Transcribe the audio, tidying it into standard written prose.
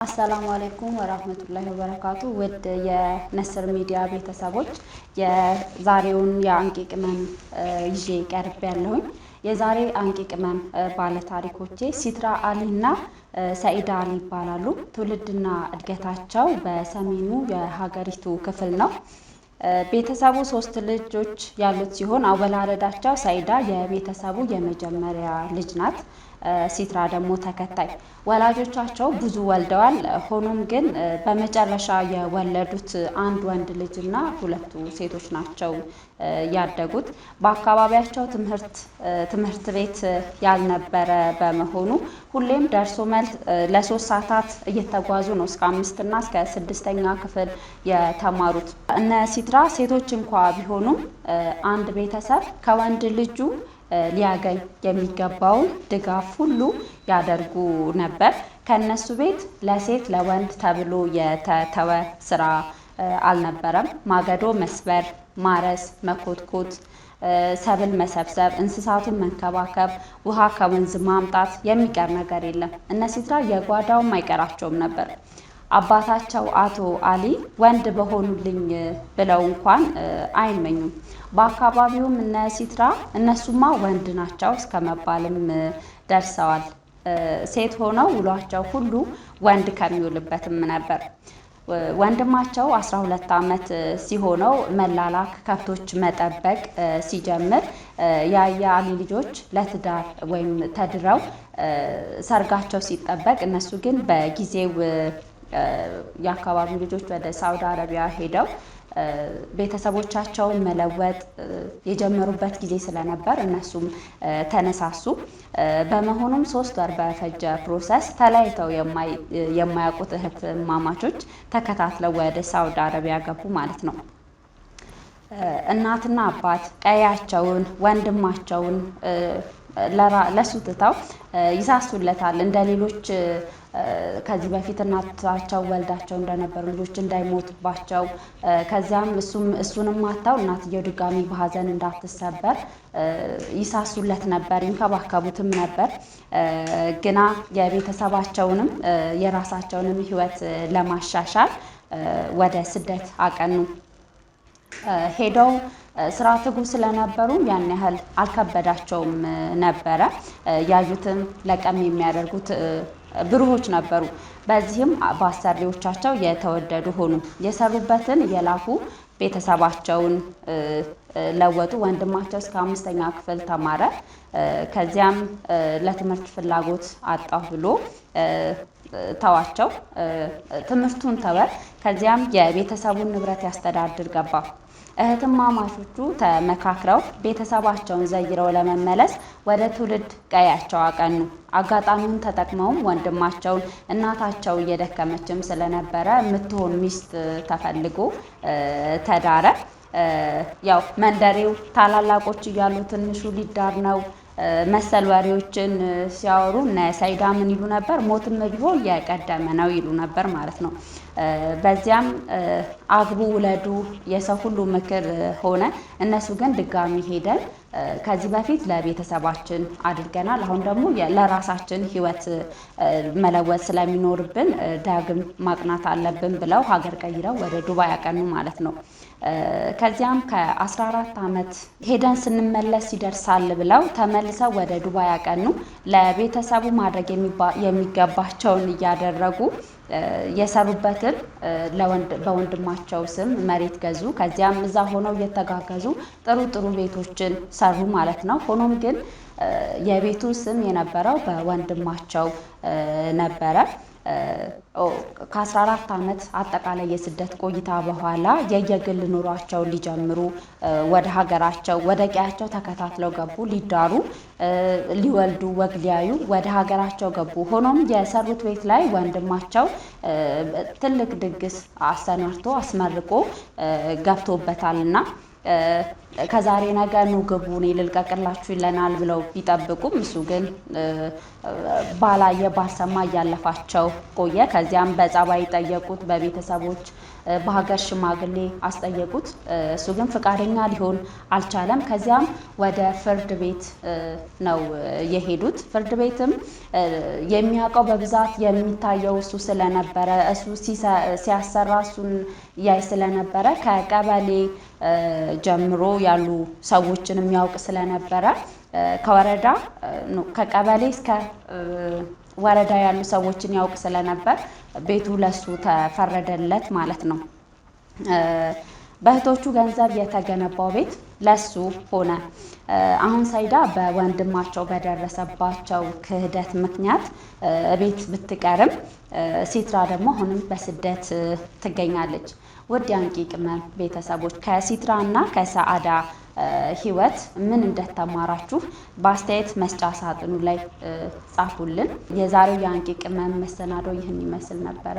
አሰላሙ አለይኩም ወራህመቱላሂ ወበረካቱ። ውድ የነስር ሚዲያ ቤተሰቦች የዛሬውን የአንቂ ቅመም ይዤ ቀርብ ያለሁኝ። የዛሬ አንቂ ቅመም ባለ ታሪኮቼ ሲትራ አሊ እና ሰኢዳ አሊ ይባላሉ። ትውልድና እድገታቸው በሰሜኑ የሀገሪቱ ክፍል ነው። ቤተሰቡ 3 ልጆች ያሉት ሲሆን አወላለዳቸው ሰኢዳ የቤተሰቡ የመጀመሪያ ልጅ ናት። ሲትራ ደግሞ ተከታይ። ወላጆቻቸው ብዙ ወልደዋል። ሆኖም ግን በመጨረሻ የወለዱት አንድ ወንድ ልጅና 2 ሴቶች ናቸው ያደጉት። በአካባቢያቸው ትምህርት ቤት ያልነበረ በመሆኑ ሁሌም ደርሶ መልስ ለ3 ሰዓታት እየተጓዙ ነው እስከ 5 እና እስከ 6ኛ ክፍል የተማሩት። እነ ሲትራ ሴቶች እንኳ ቢሆኑም አንድ ቤተሰብ ከወንድ ልጁ ሊያገኝ የሚገባውን ድጋፍ ሁሉ ያደርጉ ነበር። ከነሱ ቤት ለሴት ለወንድ ተብሎ የተተወ ስራ አልነበረም። ማገዶ መስበር፣ ማረስ፣ መኮትኮት፣ ሰብል መሰብሰብ፣ እንስሳቱን መንከባከብ፣ ውሃ ከወንዝ ማምጣት የሚቀር ነገር የለም። እነ ሲትራ የጓዳውም አይቀራቸውም ነበር። አባታቸው አቶ አሊ ወንድ በሆኑልኝ ብለው እንኳን አይመኙም። በአካባቢውም እነ ሲትራ እነሱማ ወንድ ናቸው እስከመባልም ደርሰዋል። ሴት ሆነው ውሏቸው ሁሉ ወንድ ከሚውልበትም ነበር። ወንድማቸው 12 ዓመት ሲሆነው መላላክ፣ ከብቶች መጠበቅ ሲጀምር የአሊ ልጆች ለትዳር ወይም ተድረው ሰርጋቸው ሲጠበቅ እነሱ ግን በጊዜው የአካባቢው ልጆች ወደ ሳውዲ አረቢያ ሄደው ቤተሰቦቻቸውን መለወጥ የጀመሩበት ጊዜ ስለነበር እነሱም ተነሳሱ። በመሆኑም 3 ወር በፈጀ ፕሮሰስ ተለያይተው የማያውቁት እህትማማቾች ተከታትለው ወደ ሳውዲ አረቢያ ገቡ ማለት ነው። እናትና አባት ቀያቸውን ወንድማቸውን ለሱ ትተው ይሳሱለታል። እንደ ሌሎች ከዚህ በፊት እናታቸው ወልዳቸው እንደነበሩ ልጆች እንዳይሞትባቸው፣ ከዚያም እሱንም አጣው እናትየው ድጋሚ በሀዘን እንዳትሰበር ይሳሱለት ነበር፣ ይንከባከቡትም ነበር። ግና የቤተሰባቸውንም የራሳቸውንም ሕይወት ለማሻሻል ወደ ስደት አቀኑ። ሄደው ስራ ትጉ ስለነበሩ ያን ያህል አልከበዳቸውም ነበረ። ያዩትን ለቀም የሚያደርጉት ብሩሆች ነበሩ። በዚህም በአሰሪዎቻቸው የተወደዱ ሆኑ። የሰሩበትን የላኩ ቤተሰባቸውን ለወጡ። ወንድማቸው እስከ 5ኛ ክፍል ተማረ። ከዚያም ለትምህርት ፍላጎት አጣሁ ብሎ ተዋቸው። ትምህርቱን ተወ። ከዚያም የቤተሰቡን ንብረት ያስተዳድር ገባ። እህትማማቾቹ ተመካክረው ቤተሰባቸውን ዘይረው ለመመለስ ወደ ትውልድ ቀያቸው አቀኑ። አጋጣሚውን ተጠቅመውም ወንድማቸውን እናታቸው እየደከመችም ስለነበረ የምትሆን ሚስት ተፈልጎ ተዳረ። ያው መንደሬው ታላላቆች እያሉ ትንሹ ሊዳር ነው መሰል ወሬዎችን ሲያወሩ እነ ሰኢዳ ምን ይሉ ነበር? ሞትም ቢሆን የቀደመ ነው ይሉ ነበር ማለት ነው። በዚያም አግቡ ውለዱ የሰው ሁሉ ምክር ሆነ። እነሱ ግን ድጋሚ ሄደን ከዚህ በፊት ለቤተሰባችን አድርገናል፣ አሁን ደግሞ ለራሳችን ሕይወት መለወጥ ስለሚኖርብን ዳግም ማቅናት አለብን ብለው ሀገር ቀይረው ወደ ዱባይ ያቀኑ ማለት ነው። ከዚያም ከ14 ዓመት ሄደን ስንመለስ ይደርሳል ብለው ተመልሰው ወደ ዱባይ ያቀኑ። ለቤተሰቡ ማድረግ የሚገባቸውን እያደረጉ የሰሩበትን በወንድማቸው ስም መሬት ገዙ። ከዚያም እዛ ሆነው እየተጋገዙ ጥሩ ቤቶችን ሰሩ ማለት ነው። ሆኖም ግን የቤቱ ስም የነበረው በወንድማቸው ነበረ። ከ14 ዓመት አጠቃላይ የስደት ቆይታ በኋላ የየግል ኑሯቸውን ሊጀምሩ ወደ ሀገራቸው ወደ ቀያቸው ተከታትለው ገቡ። ሊዳሩ ሊወልዱ ወግ ሊያዩ ወደ ሀገራቸው ገቡ። ሆኖም የሰሩት ቤት ላይ ወንድማቸው ትልቅ ድግስ አሰናድቶ አስመርቆ ገብቶበታልና ከዛሬ ነገ ኑ ግቡ እኔ ልልቀቅላችሁ ይለናል ብለው ቢጠብቁም እሱ ግን ባላየ ባልሰማ እያለፋቸው ቆየ። ከዚያም በጸባይ ጠየቁት፣ በቤተሰቦች በሀገር ሽማግሌ አስጠየቁት። እሱ ግን ፈቃደኛ ሊሆን አልቻለም። ከዚያም ወደ ፍርድ ቤት ነው የሄዱት። ፍርድ ቤትም የሚያውቀው በብዛት የሚታየው እሱ ስለነበረ እሱ ሲያሰራ እሱን ያይ ስለነበረ ከቀበሌ ጀምሮ ያሉ ሰዎችን የሚያውቅ ስለነበረ ከወረዳ ከቀበሌ እስከ ወረዳ ያሉ ሰዎችን ያውቅ ስለነበር ቤቱ ለሱ ተፈረደለት ማለት ነው። በእህቶቹ ገንዘብ የተገነባው ቤት ለሱ ሆነ። አሁን ሰይዳ በወንድማቸው በደረሰባቸው ክህደት ምክንያት ቤት ብትቀርም ሲትራ ደግሞ አሁንም በስደት ትገኛለች። ውድ የአንቂ ቅመም ቤተሰቦች ከሲትራ እና ከሰአዳ ህይወት ምን እንደተማራችሁ በአስተያየት መስጫ ሳጥኑ ላይ ጻፉልን። የዛሬው የአንቂ ቅመም መሰናዶ ይህን ይመስል ነበረ።